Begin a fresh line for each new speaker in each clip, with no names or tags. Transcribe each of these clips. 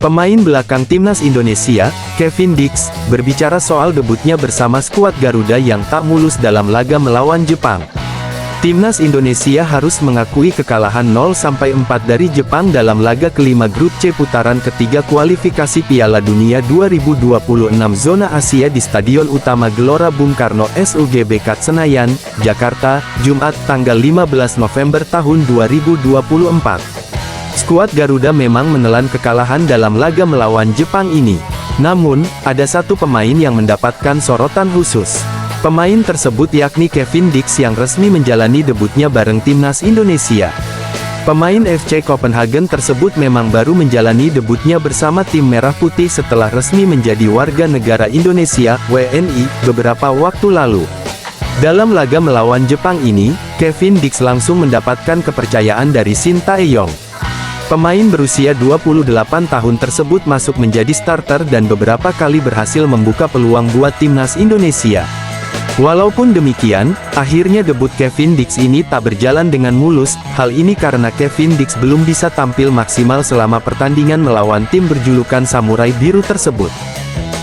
Pemain belakang timnas Indonesia, Kevin Dix, berbicara soal debutnya bersama skuad Garuda yang tak mulus dalam laga melawan Jepang. Timnas Indonesia harus mengakui kekalahan 0-4 dari Jepang dalam laga kelima grup C putaran ketiga kualifikasi Piala Dunia 2026 zona Asia di Stadion Utama Gelora Bung Karno SUGBK Senayan, Jakarta, Jumat tanggal 15 November tahun 2024. Skuad Garuda memang menelan kekalahan dalam laga melawan Jepang ini. Namun, ada satu pemain yang mendapatkan sorotan khusus. Pemain tersebut yakni Kevin Dix yang resmi menjalani debutnya bareng timnas Indonesia. Pemain FC Copenhagen tersebut memang baru menjalani debutnya bersama tim Merah Putih setelah resmi menjadi warga negara Indonesia, WNI, beberapa waktu lalu. Dalam laga melawan Jepang ini, Kevin Dix langsung mendapatkan kepercayaan dari Shin Tae-yong. Pemain berusia 28 tahun tersebut masuk menjadi starter dan beberapa kali berhasil membuka peluang buat timnas Indonesia. Walaupun demikian, akhirnya debut Kevin Dix ini tak berjalan dengan mulus, hal ini karena Kevin Dix belum bisa tampil maksimal selama pertandingan melawan tim berjulukan Samurai Biru tersebut.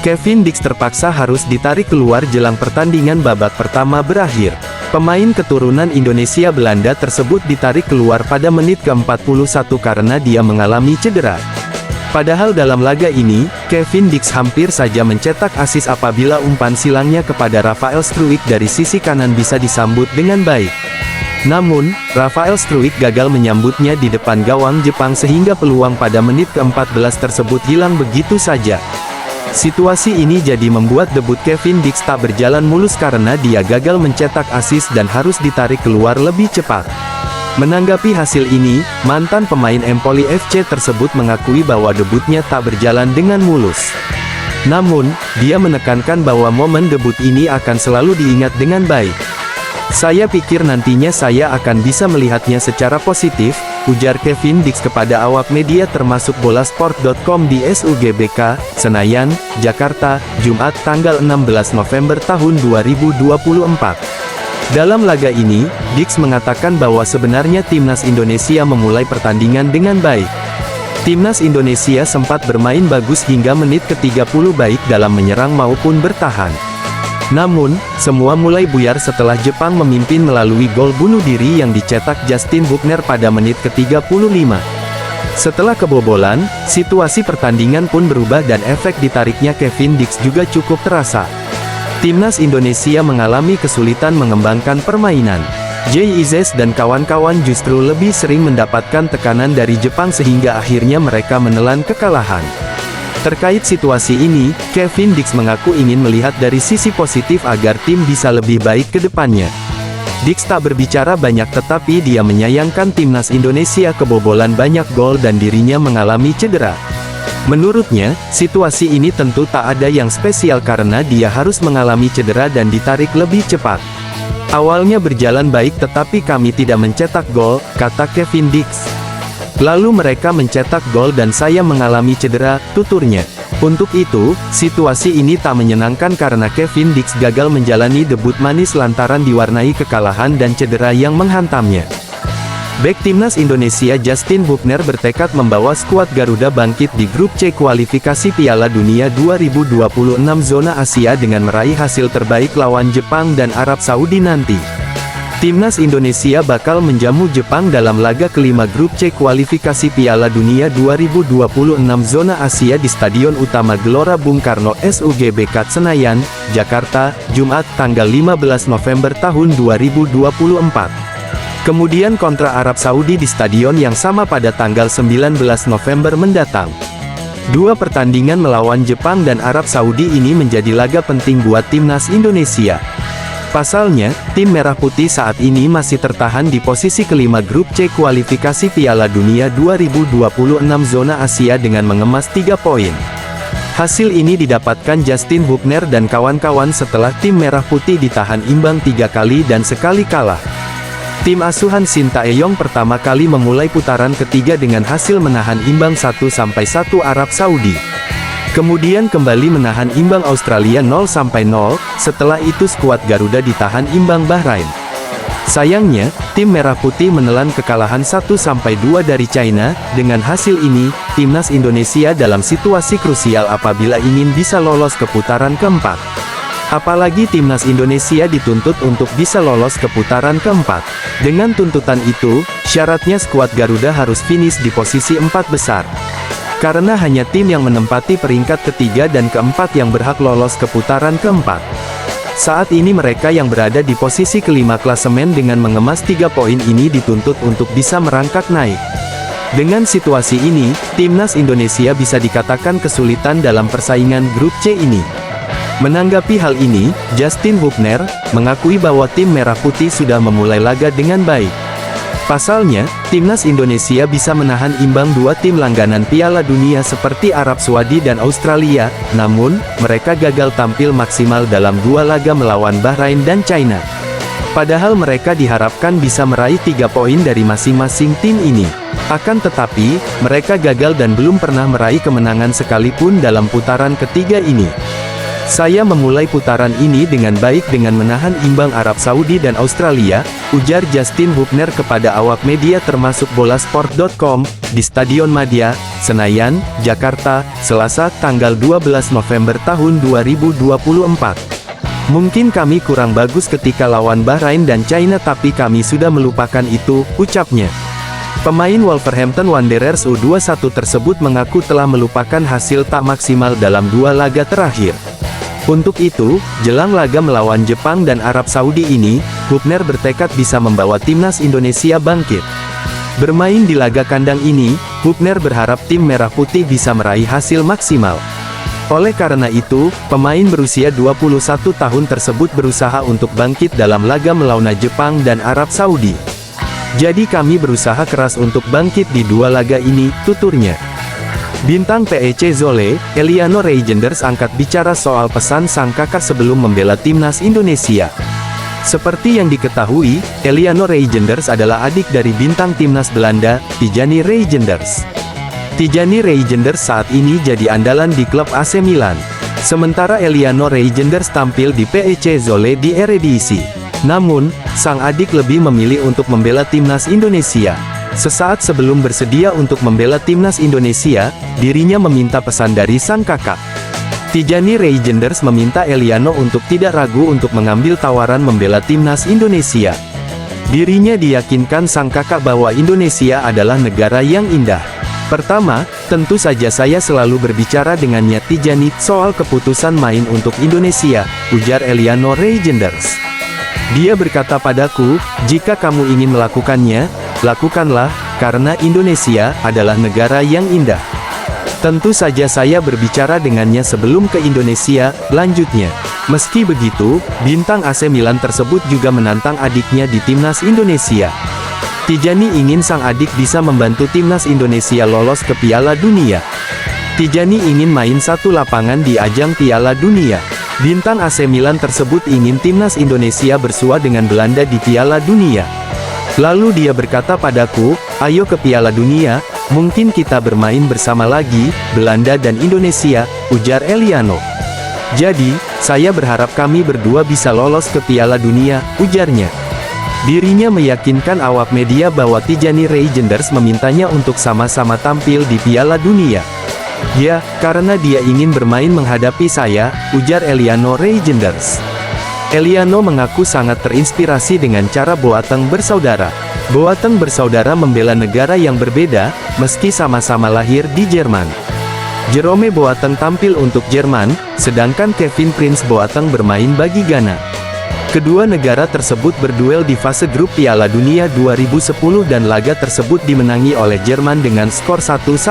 Kevin Dix terpaksa harus ditarik keluar jelang pertandingan babak pertama berakhir. Pemain keturunan Indonesia Belanda tersebut ditarik keluar pada menit ke-41 karena dia mengalami cedera. Padahal dalam laga ini, Kevin Dix hampir saja mencetak assist apabila umpan silangnya kepada Rafael Struijk dari sisi kanan bisa disambut dengan baik. Namun, Rafael Struijk gagal menyambutnya di depan gawang Jepang sehingga peluang pada menit ke-14 tersebut hilang begitu saja. Situasi ini jadi membuat debut Kevin Dix tak berjalan mulus karena dia gagal mencetak assist dan harus ditarik keluar lebih cepat. Menanggapi hasil ini, mantan pemain Empoli FC tersebut mengakui bahwa debutnya tak berjalan dengan mulus. Namun, dia menekankan bahwa momen debut ini akan selalu diingat dengan baik. "Saya pikir nantinya saya akan bisa melihatnya secara positif," ujar Kevin Dix kepada awak media termasuk Bolasport.com di SUGBK, Senayan, Jakarta, Jumat tanggal 16 November tahun 2024. Dalam laga ini, Dix mengatakan bahwa sebenarnya timnas Indonesia memulai pertandingan dengan baik. Timnas Indonesia sempat bermain bagus hingga menit ke-30 baik dalam menyerang maupun bertahan. Namun, semua mulai buyar setelah Jepang memimpin melalui gol bunuh diri yang dicetak Justin Buchner pada menit ke-35. Setelah kebobolan, situasi pertandingan pun berubah dan efek ditariknya Kevin Dix juga cukup terasa. Timnas Indonesia mengalami kesulitan mengembangkan permainan. JIZS dan kawan-kawan justru lebih sering mendapatkan tekanan dari Jepang sehingga akhirnya mereka menelan kekalahan. Terkait situasi ini, Kevin Dix mengaku ingin melihat dari sisi positif agar tim bisa lebih baik ke depannya. Dix tak berbicara banyak tetapi dia menyayangkan timnas Indonesia kebobolan banyak gol dan dirinya mengalami cedera. Menurutnya, situasi ini tentu tak ada yang spesial karena dia harus mengalami cedera dan ditarik lebih cepat. "Awalnya berjalan baik tetapi kami tidak mencetak gol," kata Kevin Dix. "Lalu mereka mencetak gol dan saya mengalami cedera," tuturnya. Untuk itu, situasi ini tak menyenangkan karena Kevin Dix gagal menjalani debut manis lantaran diwarnai kekalahan dan cedera yang menghantamnya. Bek timnas Indonesia Justin Buchner bertekad membawa skuad Garuda bangkit di grup C kualifikasi Piala Dunia 2026 zona Asia dengan meraih hasil terbaik lawan Jepang dan Arab Saudi nanti. Timnas Indonesia bakal menjamu Jepang dalam laga kelima grup C kualifikasi Piala Dunia 2026 zona Asia di Stadion Utama Gelora Bung Karno SUGBK Senayan, Jakarta, Jumat tanggal 15 November tahun 2024. Kemudian kontra Arab Saudi di stadion yang sama pada tanggal 19 November mendatang. Dua pertandingan melawan Jepang dan Arab Saudi ini menjadi laga penting buat timnas Indonesia. Pasalnya, tim Merah Putih saat ini masih tertahan di posisi kelima grup C kualifikasi Piala Dunia 2026 zona Asia dengan mengemas 3 poin. Hasil ini didapatkan Justin Buchner dan kawan-kawan setelah tim Merah Putih ditahan imbang 3 kali dan sekali kalah. Tim asuhan Shin Tae-yong pertama kali memulai putaran ketiga dengan hasil menahan imbang 1-1 Arab Saudi. Kemudian kembali menahan imbang Australia 0-0, setelah itu skuad Garuda ditahan imbang Bahrain. Sayangnya, tim Merah Putih menelan kekalahan 1-2 dari China. Dengan hasil ini, timnas Indonesia dalam situasi krusial apabila ingin bisa lolos ke putaran keempat. Apalagi timnas Indonesia dituntut untuk bisa lolos ke putaran keempat. Dengan tuntutan itu, syaratnya skuad Garuda harus finish di posisi 4 besar. Karena hanya tim yang menempati peringkat ketiga dan keempat yang berhak lolos ke putaran keempat. Saat ini mereka yang berada di posisi kelima klasemen dengan mengemas 3 poin ini dituntut untuk bisa merangkak naik. Dengan situasi ini, timnas Indonesia bisa dikatakan kesulitan dalam persaingan grup C ini. Menanggapi hal ini, Justin Hubner mengakui bahwa tim Merah Putih sudah memulai laga dengan baik. Pasalnya, timnas Indonesia bisa menahan imbang 2 tim langganan Piala Dunia seperti Arab Saudi dan Australia, namun, mereka gagal tampil maksimal dalam 2 laga melawan Bahrain dan China. Padahal mereka diharapkan bisa meraih 3 poin dari masing-masing tim ini. Akan tetapi, mereka gagal dan belum pernah meraih kemenangan sekalipun dalam putaran ketiga ini. Saya memulai putaran ini dengan baik dengan menahan imbang Arab Saudi dan Australia, ujar Justin Hubner kepada awak media termasuk Bolasport.com, di Stadion Madia, Senayan, Jakarta, Selasa, tanggal 12 November tahun 2024. Mungkin kami kurang bagus ketika lawan Bahrain dan China tapi kami sudah melupakan itu, ucapnya. Pemain Wolverhampton Wanderers U21 tersebut mengaku telah melupakan hasil tak maksimal dalam 2 laga terakhir. Untuk itu, jelang laga melawan Jepang dan Arab Saudi ini, Hubner bertekad bisa membawa timnas Indonesia bangkit. Bermain di laga kandang ini, Hubner berharap tim Merah Putih bisa meraih hasil maksimal. Oleh karena itu, pemain berusia 21 tahun tersebut berusaha untuk bangkit dalam laga melawan Jepang dan Arab Saudi. Jadi kami berusaha keras untuk bangkit di 2 laga ini, tuturnya. Bintang PEC Zole, Eliano Reijenders angkat bicara soal pesan sang kakak sebelum membela timnas Indonesia. Seperti yang diketahui, Eliano Reijenders adalah adik dari bintang timnas Belanda, Tijani Reijenders. Tijani Reijenders saat ini jadi andalan di klub AC Milan. Sementara Eliano Reijenders tampil di PEC Zole di Eredivisie. Namun, sang adik lebih memilih untuk membela timnas Indonesia. Sesaat sebelum bersedia untuk membela timnas Indonesia, dirinya meminta pesan dari sang kakak. Tijani Reijenders meminta Eliano untuk tidak ragu untuk mengambil tawaran membela timnas Indonesia. Dirinya diyakinkan sang kakak bahwa Indonesia adalah negara yang indah. Pertama, tentu saja saya selalu berbicara dengannya Tijani soal keputusan main untuk Indonesia, ujar Eliano Reijenders. Dia berkata padaku, jika kamu ingin melakukannya, lakukanlah, karena Indonesia adalah negara yang indah. Tentu saja saya berbicara dengannya sebelum ke Indonesia, lanjutnya. Meski begitu, bintang AC Milan tersebut juga menantang adiknya di timnas Indonesia. Tijani ingin sang adik bisa membantu timnas Indonesia lolos ke Piala Dunia. Tijani ingin main satu lapangan di ajang Piala Dunia. Bintang AC Milan tersebut ingin timnas Indonesia bersua dengan Belanda di Piala Dunia. Lalu dia berkata padaku, ayo ke Piala Dunia, mungkin kita bermain bersama lagi, Belanda dan Indonesia, ujar Eliano. Jadi, saya berharap kami berdua bisa lolos ke Piala Dunia, ujarnya. Dirinya meyakinkan awak media bahwa Tijani Reijenders memintanya untuk sama-sama tampil di Piala Dunia. Ya, karena dia ingin bermain menghadapi saya, ujar Eliano Reijenders. Eliano mengaku sangat terinspirasi dengan cara Boateng bersaudara. Boateng bersaudara membela negara yang berbeda, meski sama-sama lahir di Jerman. Jerome Boateng tampil untuk Jerman, sedangkan Kevin Prince Boateng bermain bagi Ghana. Kedua negara tersebut berduel di fase grup Piala Dunia 2010 dan laga tersebut dimenangi oleh Jerman dengan skor 1-0.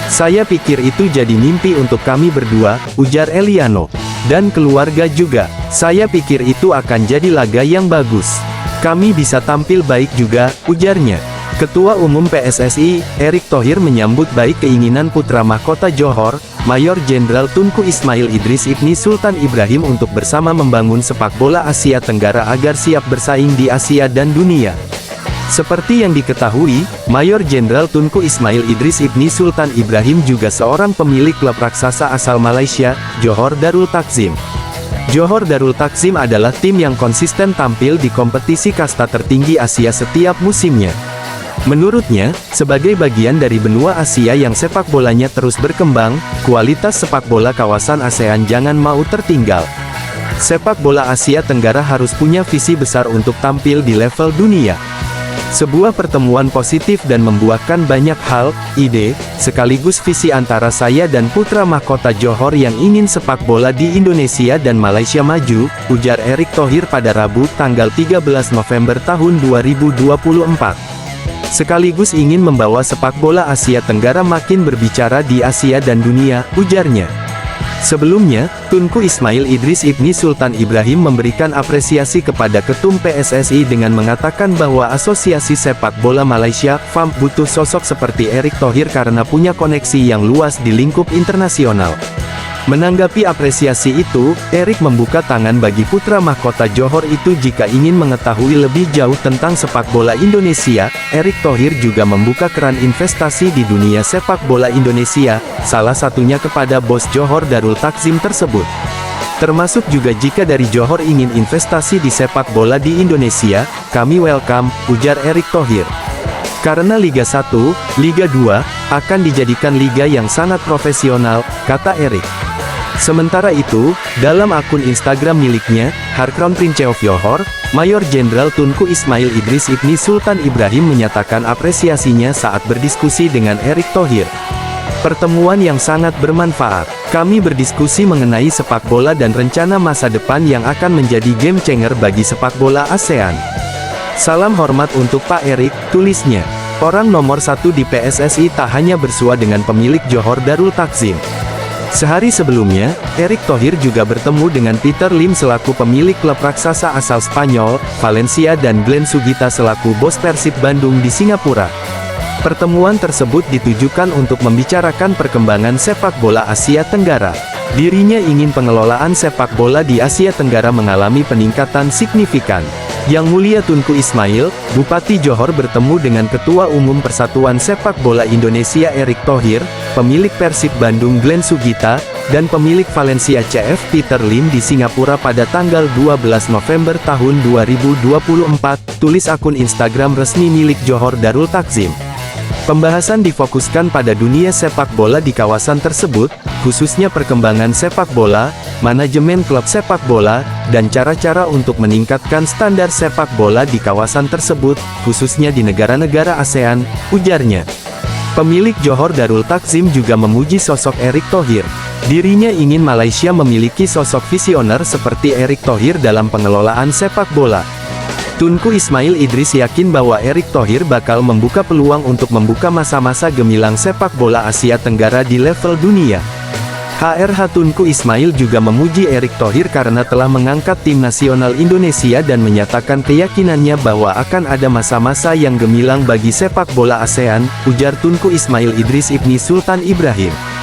Saya pikir itu jadi mimpi untuk kami berdua, ujar Eliano. Dan keluarga juga. Saya pikir itu akan jadi laga yang bagus. Kami bisa tampil baik juga, ujarnya. Ketua Umum PSSI, Erick Thohir menyambut baik keinginan putra mahkota Johor, Mayor Jenderal Tunku Ismail Idris Ibni Sultan Ibrahim untuk bersama membangun sepak bola Asia Tenggara agar siap bersaing di Asia dan dunia. Seperti yang diketahui, Mayor Jenderal Tunku Ismail Idris Ibni Sultan Ibrahim juga seorang pemilik klub raksasa asal Malaysia, Johor Darul Takzim. Johor Darul Takzim adalah tim yang konsisten tampil di kompetisi kasta tertinggi Asia setiap musimnya. Menurutnya, sebagai bagian dari benua Asia yang sepak bolanya terus berkembang, kualitas sepak bola kawasan ASEAN jangan mau tertinggal. Sepak bola Asia Tenggara harus punya visi besar untuk tampil di level dunia. Sebuah pertemuan positif dan membuahkan banyak hal, ide, sekaligus visi antara saya dan putra mahkota Johor yang ingin sepak bola di Indonesia dan Malaysia maju, ujar Erick Thohir pada Rabu, tanggal 13 November tahun 2024. Sekaligus ingin membawa sepak bola Asia Tenggara makin berbicara di Asia dan dunia, ujarnya. Sebelumnya, Tunku Ismail Idris Ibni Sultan Ibrahim memberikan apresiasi kepada Ketum PSSI dengan mengatakan bahwa Asosiasi Sepak Bola Malaysia, FAM, butuh sosok seperti Erick Thohir karena punya koneksi yang luas di lingkup internasional. Menanggapi apresiasi itu, Erick membuka tangan bagi putra mahkota Johor itu jika ingin mengetahui lebih jauh tentang sepak bola Indonesia. Erick Thohir juga membuka keran investasi di dunia sepak bola Indonesia, salah satunya kepada bos Johor Darul Takzim tersebut. Termasuk juga jika dari Johor ingin investasi di sepak bola di Indonesia, kami welcome, ujar Erick Thohir. Karena Liga 1, Liga 2, akan dijadikan liga yang sangat profesional, kata Erick. Sementara itu, dalam akun Instagram miliknya, Harkrown Prince of Johor, Mayor Jenderal Tunku Ismail Idris Ibni Sultan Ibrahim menyatakan apresiasinya saat berdiskusi dengan Erick Thohir. Pertemuan yang sangat bermanfaat. Kami berdiskusi mengenai sepak bola dan rencana masa depan yang akan menjadi game changer bagi sepak bola ASEAN. Salam hormat untuk Pak Erick, tulisnya. Orang nomor satu di PSSI tak hanya bersua dengan pemilik Johor Darul Takzim. Sehari sebelumnya, Erick Thohir juga bertemu dengan Peter Lim selaku pemilik klub raksasa asal Spanyol, Valencia dan Glenn Sugita selaku bos Persib Bandung di Singapura. Pertemuan tersebut ditujukan untuk membicarakan perkembangan sepak bola Asia Tenggara. Dirinya ingin pengelolaan sepak bola di Asia Tenggara mengalami peningkatan signifikan. Yang Mulia Tunku Ismail, Bupati Johor bertemu dengan Ketua Umum Persatuan Sepak Bola Indonesia Erick Thohir, pemilik Persib Bandung Glenn Sugita, dan pemilik Valencia CF Peter Lim di Singapura pada tanggal 12 November tahun 2024, tulis akun Instagram resmi milik Johor Darul Takzim. Pembahasan difokuskan pada dunia sepak bola di kawasan tersebut, khususnya perkembangan sepak bola, manajemen klub sepak bola, dan cara-cara untuk meningkatkan standar sepak bola di kawasan tersebut, khususnya di negara-negara ASEAN, ujarnya. Pemilik Johor Darul Takzim juga memuji sosok Erick Thohir. Dirinya ingin Malaysia memiliki sosok visioner seperti Erick Thohir dalam pengelolaan sepak bola. Tunku Ismail Idris yakin bahwa Erick Thohir bakal membuka peluang untuk membuka masa-masa gemilang sepak bola Asia Tenggara di level dunia. HRH Tunku Ismail juga memuji Erick Thohir karena telah mengangkat tim nasional Indonesia dan menyatakan keyakinannya bahwa akan ada masa-masa yang gemilang bagi sepak bola ASEAN, ujar Tunku Ismail Idris Ibni Sultan Ibrahim.